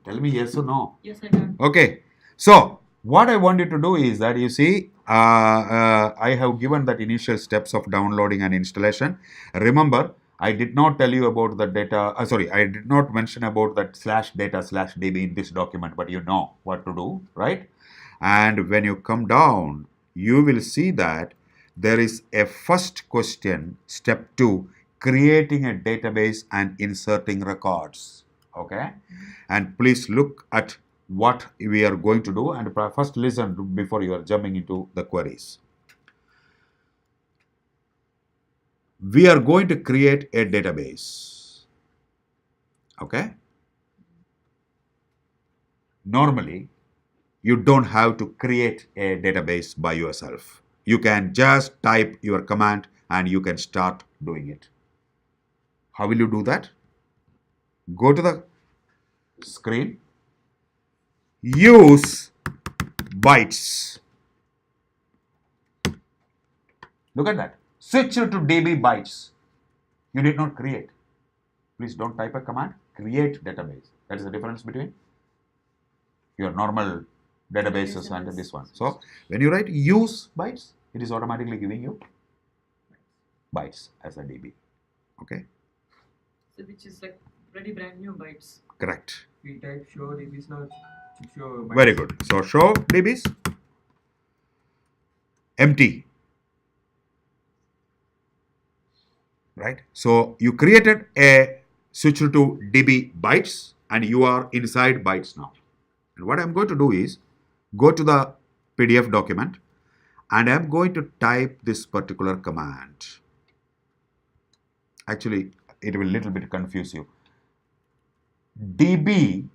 Tell me yes or no. Yes, I got it. Okay. So, what I want you to do is that you see, I have given that initial steps of downloading and installation. Remember, I did not tell you about the data, I did not mention about that /data/db in this document, but you know what to do, right? And when you come down, you will see that there is a first question, step 2, creating a database and inserting records, okay? And please look at what we are going to do and first listen before you are jumping into the queries. We are going to create a database, okay? Normally, you don't have to create a database by yourself. You can just type your command and you can start doing it. How will you do that? Go to the screen. Use bytes. Look at that. Switch to DB bytes. You did not create. Please don't type a command. Create database. That is the difference between your normal databases and this one. So when you write use bytes, it is automatically giving you bytes as a DB. Okay. So which is like Ready brand new bytes. Correct. We type show DBs now. Show bytes. Very good. So show DBs. Empty. Right. So you created a switch to DB bytes and you are inside bytes now. And what I'm going to do is go to the PDF document and I'm going to type this particular command. Actually, it will a little bit confuse you. DB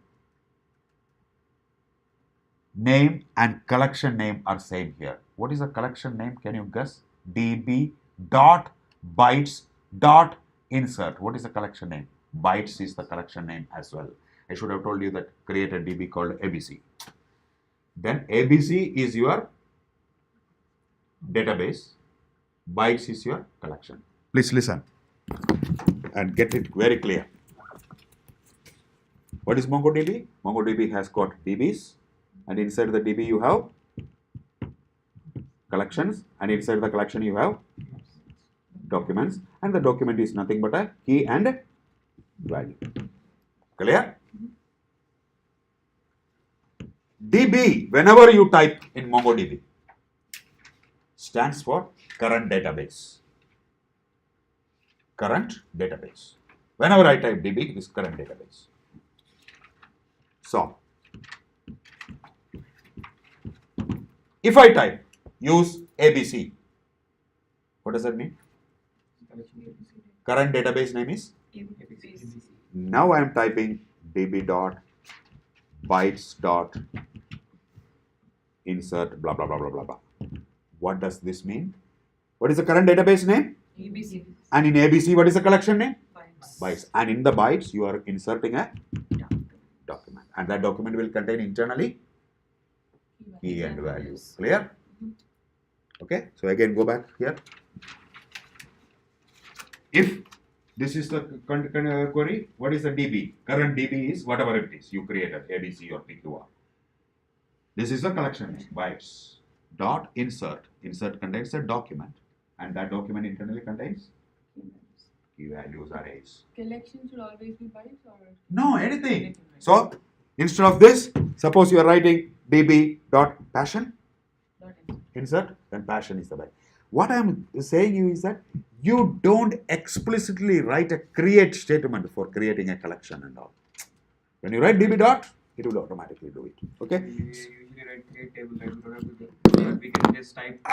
name and collection name are same here. What is the collection name? Can you guess? DB dot bytes dot insert. What is the collection name? Bytes is the collection name as well. I should have told you that create a DB called ABC. Then ABC is your database. Bytes is your collection. Please listen and get it very clear. What is Mongo DB? Mongo DB has got DBs and inside the DB you have collections and inside the collection you have documents and the document is nothing but a key and value. Clear? DB, whenever you type in MongoDB, stands for current database. Current database. Whenever I type DB, this current database. So, if I type use ABC, what does that mean? Current database name is? ABC. Now I am typing db dot bytes dot insert blah blah blah blah blah blah. What does this mean? What is the current database name? ABC. And in ABC, what is the collection name? Bytes. Bytes. And in the bytes, you are inserting a document. And that document will contain internally key and values. Clear? Okay. So again, go back here. If this is the query, what is the DB? Current DB is whatever it is you created, ABC or PQR. This is the collection name, bytes. Dot insert. Insert contains a document, and that document internally contains key values arrays. Collection should always be bytes or? No, anything. So instead of this, suppose you are writing db dot passion insert, then passion is the byte. What I am saying you is that you don't explicitly write a create statement for creating a collection and all. When you write db dot, it will automatically do it. Okay. We usually write create table, right? We don't have to. We can just type.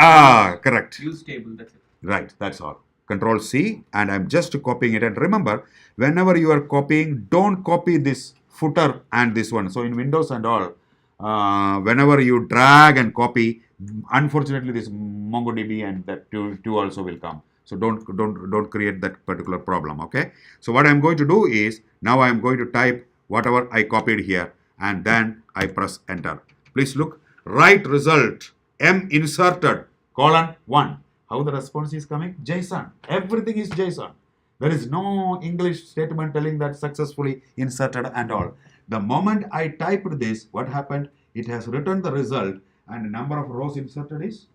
Correct. Use table. That's it. Right, that's all. Control C, and I'm just copying it. And remember, whenever you are copying, don't copy this footer and this one. So in Windows and all, whenever you drag and copy, unfortunately this MongoDB and that two also will come. So don't create that particular problem. Okay. So what I'm going to do is now I'm going to type whatever I copied here, and then I press enter. Please look. Right result M inserted :1. How the response is coming? JSON. Everything is JSON. There is no English statement telling that successfully inserted and all. The moment I typed this, what happened? It has returned the result, and the number of rows inserted is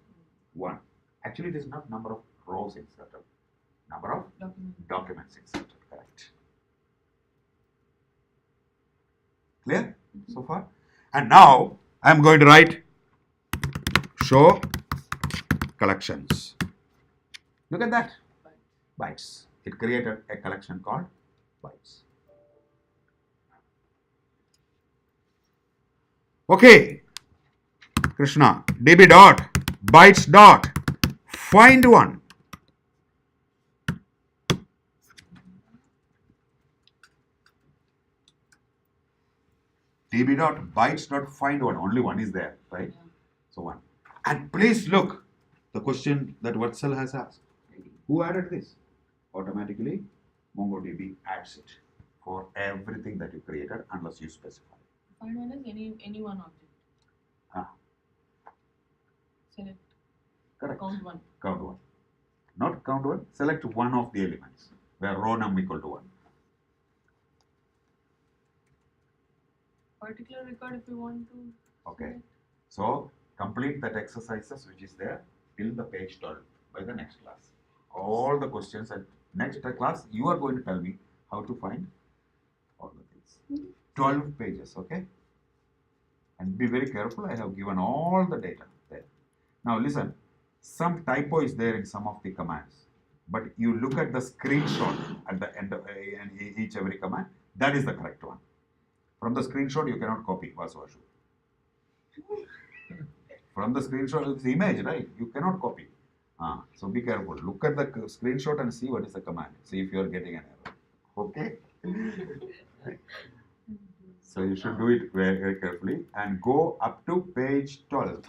1. Actually, it is not number of rows inserted. Number of documents inserted. Correct. Clear so far? And now I am going to write show collections. Look at that. Bytes. It created a collection called bytes. Okay. Krishna. db dot bytes dot find one. db dot bytes dot find one. Only one is there, right? So 1. And please look the question that Vatsal has asked. Who added this? Automatically, MongoDB adds it for everything that you created unless you specify. Find one is any one object. Select. Correct. Count one. Count 1. Not count 1. Select one of the elements where row num equal to 1. Particular record if you want to. Okay. select. So complete that exercises which is there till the page 12 by the next class. All the questions at next class you are going to tell me how to find all the things. 12 pages, okay? And be very careful, I have given all the data there. Now listen, some typo is there in some of the commands, but you look at the screenshot at the end of each every command, that is the correct one. From the screenshot, you cannot copy Vasuvashu. From the screenshot, it's the image, right? You cannot copy. So be careful. Look at the screenshot and see what is the command. See if you are getting an error. Okay? So you should do it very, very carefully and go up to page 12.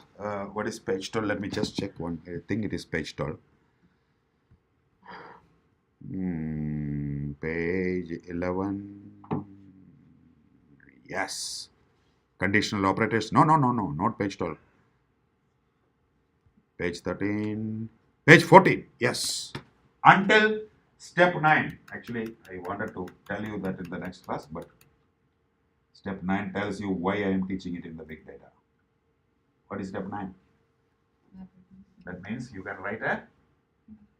What is page 12? Let me just check one. I think it is page 12. Page 11. Yes. Conditional operators. No, not page 12. Page 13. Page 14. Yes. Until step 9. Actually, I wanted to tell you that in the next class, but step 9 tells you why I am teaching it in the big data. What is step 9? That means you can write a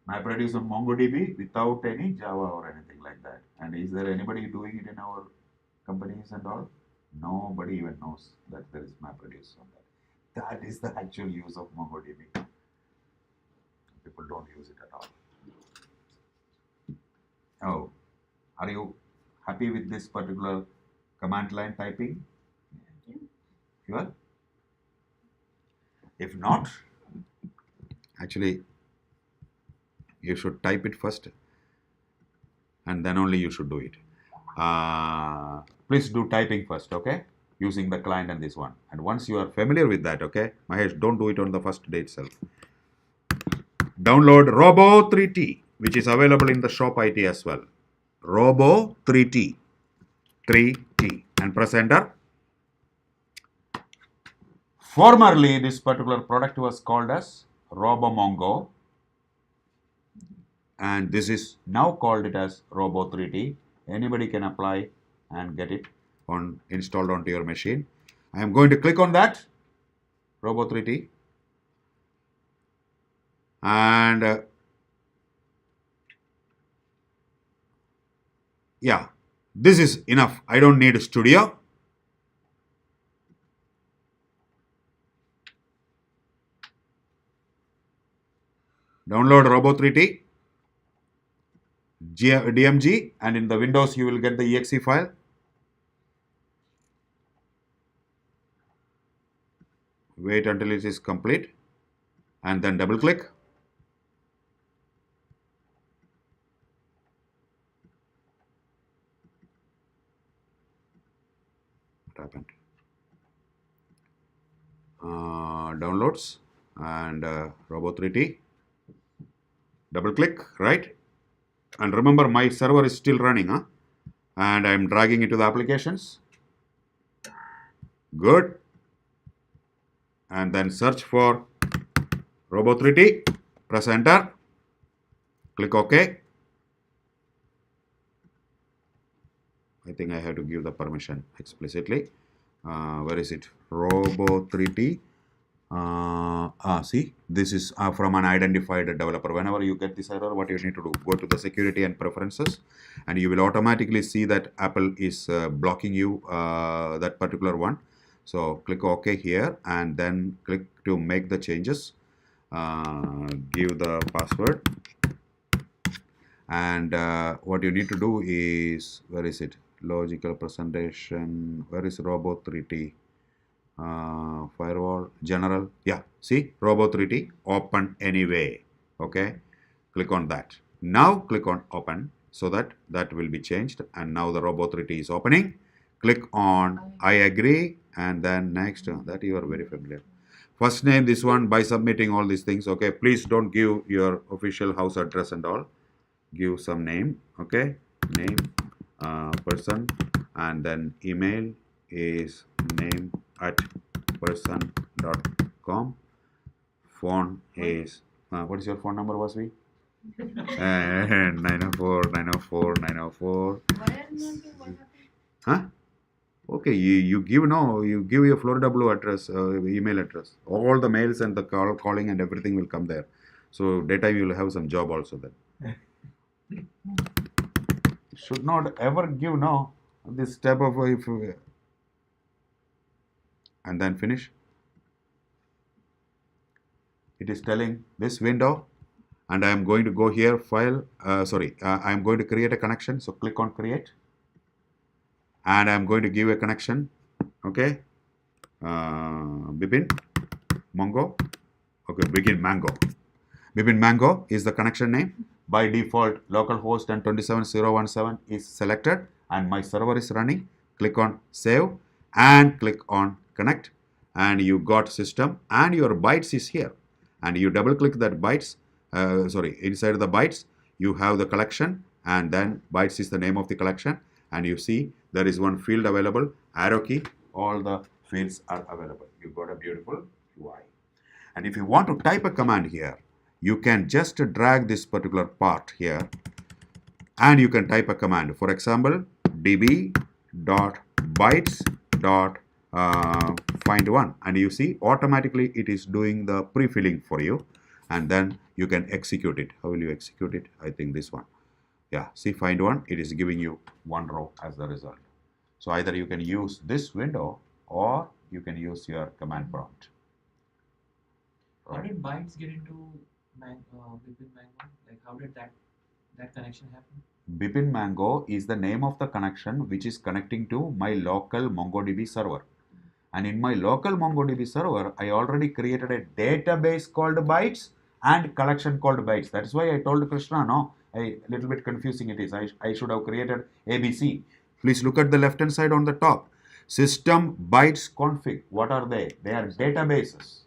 MapReduce on Mongo DB without any Java or anything like that. And is there anybody doing it in our companies and all? Nobody even knows that there is MapReduce on that. That is the actual use of Mongo DB. People don't use it at all. Oh, are you happy with this particular command line typing? Sure? If not, actually, you should type it first and then only you should do it. Please do typing first, okay? Using the client and this one. And once you are familiar with that, okay? Mahesh, don't do it on the first day itself. Download Robo 3T, which is available in the shop IT as well. Robo 3T. 3T. And press enter. Formerly, this particular product was called as Robo Mongo. And this is now called it as Robo 3T. Anybody can apply and get it installed onto your machine. I am going to click on that, Robo 3T. And yeah, this is enough. I don't need a studio. Download Robo 3T. DMG, and in the Windows you will get the exe file. Wait until it is complete and then double click. What happened? Downloads and Robo 3T. Double click, right? And remember, my server is still running, and I am dragging it to the applications. Good. And then search for Robo 3T. Press enter. Click OK. I think I have to give the permission explicitly. Where is it? Robo 3T. See, this is from an identified developer. Whenever you get this error, what you need to do, go to the security and preferences, and you will automatically see that Apple is blocking you that particular one. So click OK here and then click to make the changes. Give the password, and what you need to do is, where is it? Logical presentation. Where is Robo 3T? Firewall, general, yeah, see, Robo 3T, open anyway, okay, click on that. Now click on open, so that will be changed, and now the Robo 3T is opening. Click on I agree, and then next, that you are very familiar. First name this one by submitting all these things, okay, please don't give your official house address and all, give some name, okay, name, person, and then email is name @person.com. Phone is, what is your phone number, Vasvi? 904 904 904. Huh? Okay, you give your Florida Blue address, email address. All the mails and the calling and everything will come there. So daytime you will have some job also then. Should not ever give this step of if and then finish. It is telling this window, and I am going to go here, file, I am going to create a connection. So click on create, and I am going to give a connection. Okay, Bipin Mongo. Okay, begin Mango. Bipin Mango is the connection name. By default, localhost and 27017 is selected, and my server is running. Click on save and click on connect, and you got system, and your bytes is here. And you double click that bytes, inside the bytes, you have the collection, and then bytes is the name of the collection, and you see there is one field available, arrow key, all the fields are available. You got a beautiful UI. And if you want to type a command here, you can just drag this particular part here, and you can type a command. For example, db.bytes.find1, and you see automatically it is doing the pre-filling for you, and then you can execute it. How will you execute it? I think this one. Yeah, see, find one, it is giving you one row as the result. So either you can use this window or you can use your command prompt. How did bytes get into Bipin Mango? Like, how did that connection happen? Bipin Mango is the name of the connection which is connecting to my local MongoDB server. And in my local MongoDB server, I already created a database called bytes and collection called bytes. That's why I told Krishna, no, a little bit confusing it is. I should have created ABC. Please look at the left hand side on the top. System bytes config. What are they? They are databases.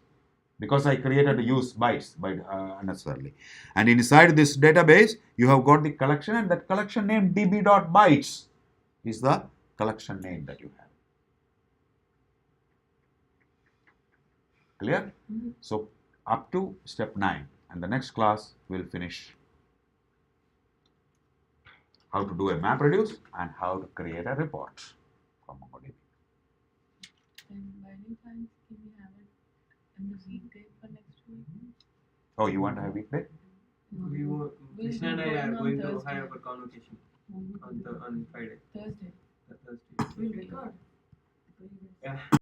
Because I created use bytes by unnecessarily. And inside this database, you have got the collection, and that collection name db.bytes is the collection name that you have. Clear? Mm-hmm. So up to step 9, and the next class will finish how to do a map reduce and how to create a report from MongoDB. And by any chance, can we have it in the weekday for next week? Oh, you want to have weekday? Krishna and I going are on going to Thursday. have a convocation on Friday. Thursday. Thursday. We'll record. Yeah.